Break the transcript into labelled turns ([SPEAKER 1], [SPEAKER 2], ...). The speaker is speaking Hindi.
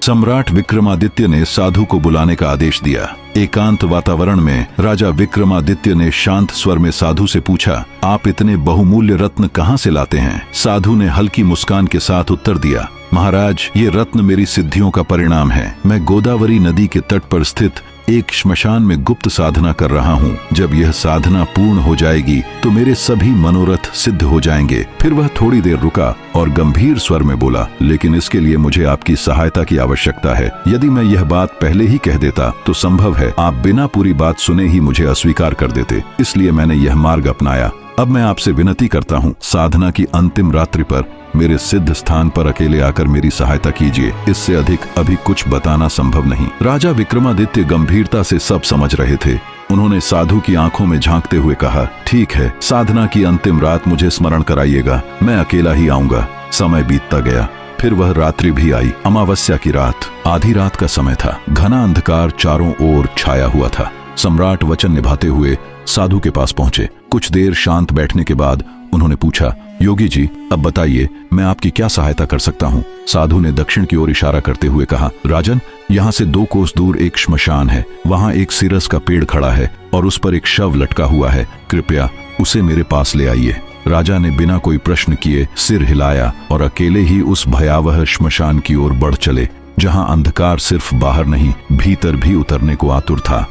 [SPEAKER 1] सम्राट विक्रमादित्य ने साधु को बुलाने का आदेश दिया। एकांत वातावरण में राजा विक्रमादित्य ने शांत स्वर में साधु से पूछा, आप इतने बहुमूल्य रत्न कहाँ से लाते हैं? साधु ने हल्की मुस्कान के साथ उत्तर दिया, महाराज, ये रत्न मेरी सिद्धियों का परिणाम है। मैं गोदावरी नदी के तट पर स्थित एक श्मशान में गुप्त साधना कर रहा हूँ। जब यह साधना पूर्ण हो जाएगी तो मेरे सभी मनोरथ सिद्ध हो जाएंगे। फिर वह थोड़ी देर रुका और गंभीर स्वर में बोला, लेकिन इसके लिए मुझे आपकी सहायता की आवश्यकता है। यदि मैं यह बात पहले ही कह देता तो संभव है आप बिना पूरी बात सुने ही मुझे अस्वीकार कर देते, इसलिए मैंने यह मार्ग अपनाया। अब मैं आपसे विनती करता हूँ, साधना की अंतिम रात्रि पर मेरे सिद्ध स्थान पर अकेले आकर मेरी सहायता कीजिए। इससे अधिक अभी कुछ बताना संभव नहीं। राजा विक्रमादित्य गंभीरता से सब समझ रहे थे। उन्होंने साधु की आंखों में झांकते हुए कहा, ठीक है, साधना की अंतिम रात मुझे स्मरण कराइएगा, मैं अकेला ही आऊंगा। समय बीतता गया, फिर वह रात्रि भी आई। अमावस्या की रात, आधी रात का समय था। घना अंधकार चारों ओर छाया हुआ था। सम्राट वचन निभाते हुए साधु के पास पहुंचे। कुछ देर शांत बैठने के बाद उन्होंने पूछा, योगी जी, अब बताइए मैं आपकी क्या सहायता कर सकता हूँ? साधु ने दक्षिण की ओर इशारा करते हुए कहा, राजन, यहाँ से 2 कोस दूर एक श्मशान है। वहाँ एक सिरस का पेड़ खड़ा है और उस पर एक शव लटका हुआ है। कृपया उसे मेरे पास ले आइए। राजा ने बिना कोई प्रश्न किए सिर हिलाया और अकेले ही उस भयावह श्मशान की ओर बढ़ चले, जहाँ अंधकार सिर्फ बाहर नहीं भीतर भी उतरने को आतुर था।